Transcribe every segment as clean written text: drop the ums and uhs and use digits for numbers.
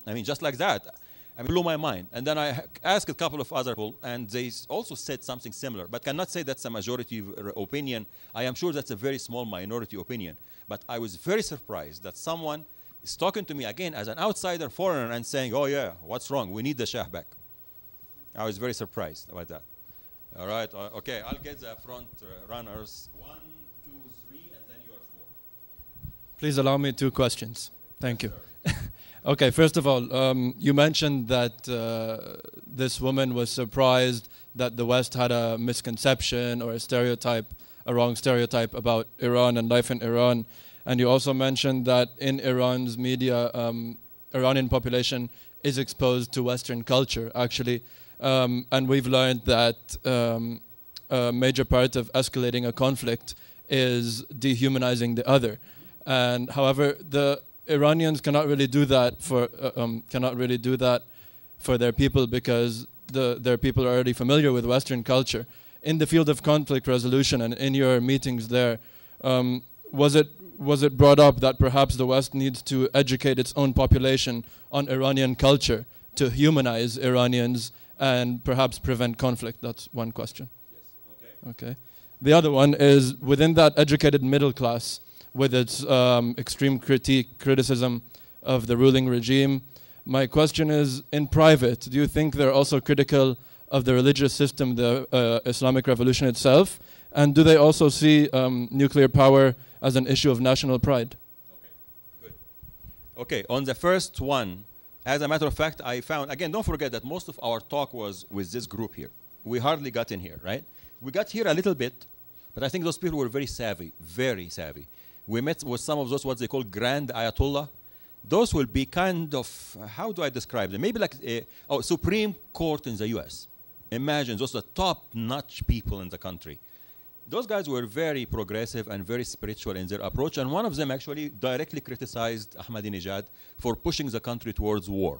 I mean, just like that. I mean, blew my mind. And then I asked a couple of other people, and they also said something similar, but cannot say that's a majority opinion. I am sure that's a very small minority opinion. But I was very surprised that someone is talking to me again as an outsider foreigner and saying, oh yeah, what's wrong? We need the Shah back. I was very surprised about that. All right, okay, I'll get the front runners. 1, 2, 3, and then you are 4. Please allow me 2 questions. Thank you. Okay, first of all, you mentioned that this woman was surprised that the West had a misconception or a stereotype, a wrong stereotype about Iran and life in Iran. And you also mentioned that in Iran's media, Iranian population is exposed to Western culture, actually. And we've learned that a major part of escalating a conflict is dehumanizing the other. And however, the Iranians cannot really do that for their people because their people are already familiar with Western culture. In the field of conflict resolution and in your meetings there, was it brought up that perhaps the West needs to educate its own population on Iranian culture to humanize Iranians and perhaps prevent conflict? That's one question. Yes. Okay. Okay. The other one is within that educated middle class, with its extreme criticism of the ruling regime. My question is, in private, do you think they're also critical of the religious system, the Islamic Revolution itself? And do they also see nuclear power as an issue of national pride? Okay, good. Okay, on the first one, as a matter of fact, I found, again, don't forget that most of our talk was with this group here. We hardly got in here, right? We got here a little bit, but I think those people were very savvy, very savvy. We met with some of those, what they call Grand Ayatollah. Those will be kind of, how do I describe them? Maybe like Supreme Court in the US. Imagine, those are top-notch people in the country. Those guys were very progressive and very spiritual in their approach, and one of them actually directly criticized Ahmadinejad for pushing the country towards war.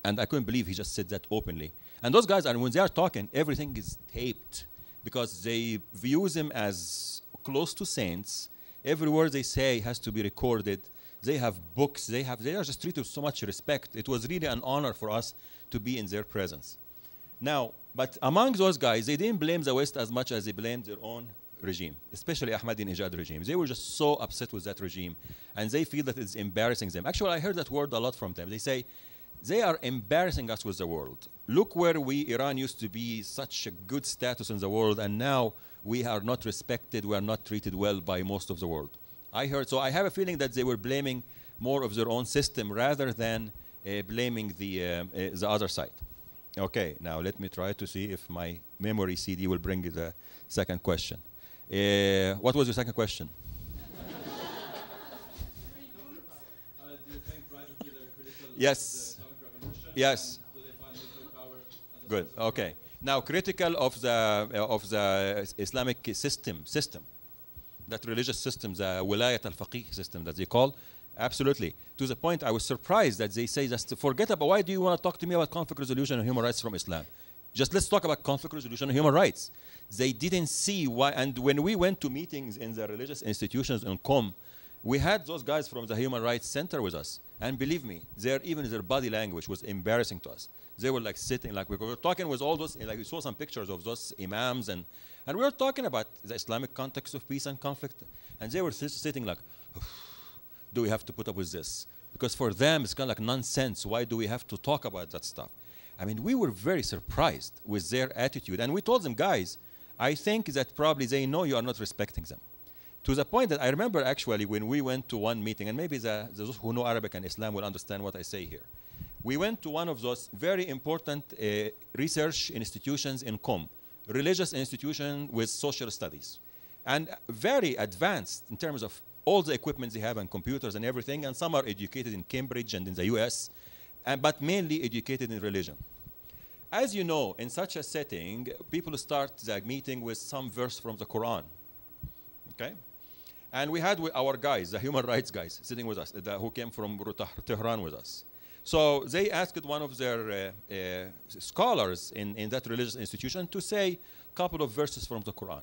And I couldn't believe he just said that openly. And those guys, and when they are talking, everything is taped because they view them as close to saints. Every word they say has to be recorded. They have books. They are just treated with so much respect. It was really an honor for us to be in their presence. Now, but among those guys, they didn't blame the West as much as they blamed their own regime, especially Ahmadinejad regime. They were just so upset with that regime, and they feel that it's embarrassing them. Actually, I heard that word a lot from them. They say, they are embarrassing us with the world. Look where Iran used to be such a good status in the world, and now we are not respected, we are not treated well by most of the world. I heard, so I have a feeling that they were blaming more of their own system rather than blaming the other side. Okay, now let me try to see if my memory CD will bring the second question. What was your second question? Do you think privately they're critical Yes. of the Islamic Revolution? Yes. Do they find nuclear power as a Good. source of Okay. Now, critical of the Islamic system, that religious system, the Wilayat al-Faqih system that they call, absolutely. To the point, I was surprised that they say, just forget about, why do you want to talk to me about conflict resolution and human rights from Islam? Just let's talk about conflict resolution and human rights. They didn't see why, and when we went to meetings in the religious institutions in Qom, we had those guys from the Human Rights Center with us. And believe me, even their body language was embarrassing to us. They were like sitting, like we were talking with all those, like we saw some pictures of those imams, and we were talking about the Islamic context of peace and conflict. And they were sitting like, do we have to put up with this? Because for them, it's kind of like nonsense. Why do we have to talk about that stuff? I mean, we were very surprised with their attitude. And we told them, guys, I think that probably they know you are not respecting them. To the point that I remember actually when we went to one meeting, and maybe those who know Arabic and Islam will understand what I say here. We went to one of those very important research institutions in Qom, religious institution with social studies, and very advanced in terms of all the equipment they have and computers and everything, and some are educated in Cambridge and in the US, but mainly educated in religion. As you know, in such a setting, people start the meeting with some verse from the Quran, okay? And we had our guys, the human rights guys, sitting with us, who came from Tehran with us. So they asked one of their scholars in that religious institution to say a couple of verses from the Quran.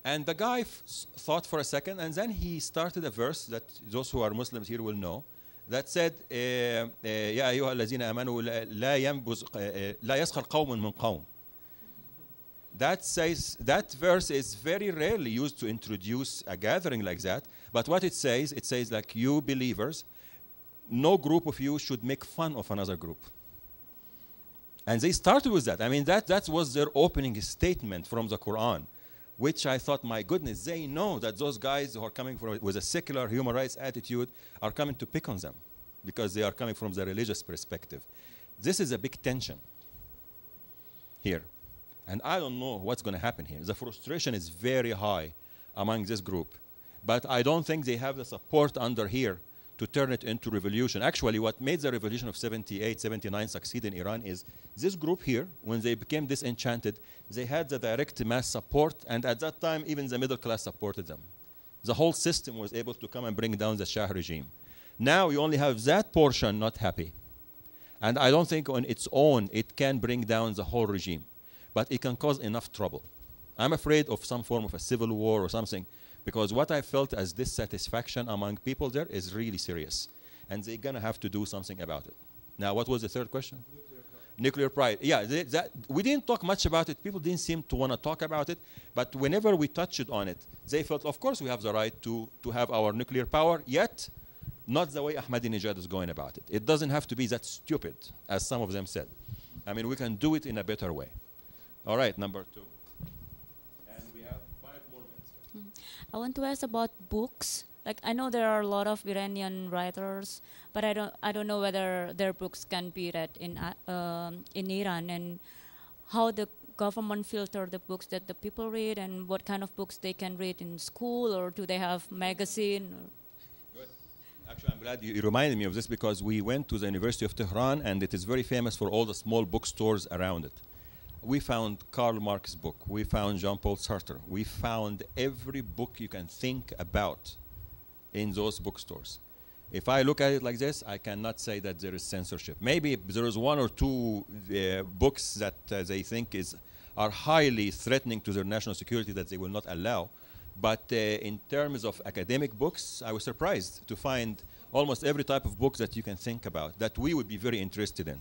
And the guy thought for a second, and then he started a verse that those who are Muslims here will know. that said, يا أيها الذين آمنوا لا ينبذ لا يسخر قوم من قوم. That says, that verse is very rarely used to introduce a gathering like that. But what it says like, you believers, no group of you should make fun of another group. And they started with that. I mean, that was their opening statement from the Quran, which I thought, my goodness, they know that those guys who are coming from with a secular human rights attitude are coming to pick on them because they are coming from the religious perspective. This is a big tension here. And I don't know what's going to happen here. The frustration is very high among this group. But I don't think they have the support under here to turn it into revolution. Actually, what made the revolution of 78, 79 succeed in Iran is this group here, when they became disenchanted, they had the direct mass support, and at that time, even the middle class supported them. The whole system was able to come and bring down the Shah regime. Now you only have that portion not happy. And I don't think on its own it can bring down the whole regime. But it can cause enough trouble. I'm afraid of some form of a civil war or something, because what I felt as dissatisfaction among people there is really serious. And they're going to have to do something about it. Now, what was the third question? Nuclear pride. Yeah, we didn't talk much about it. People didn't seem to want to talk about it. But whenever we touched on it, they felt, of course, we have the right to have our nuclear power, yet not the way Ahmadinejad is going about it. It doesn't have to be that stupid, as some of them said. I mean, we can do it in a better way. All right, number 2. And we have 5 more minutes. I want to ask about books. Like, I know there are a lot of Iranian writers, but I don't know whether their books can be read in Iran, and how the government filter the books that the people read, and what kind of books they can read in school, or do they have magazine? Good. Actually, I'm glad you reminded me of this, because we went to the University of Tehran, and it is very famous for all the small bookstores around it. We found Karl Marx's book. We found Jean-Paul Sartre. We found every book you can think about in those bookstores. If I look at it like this, I cannot say that there is censorship. Maybe there is 1 or 2 books that they think are highly threatening to their national security that they will not allow. But in terms of academic books, I was surprised to find almost every type of book that you can think about that we would be very interested in.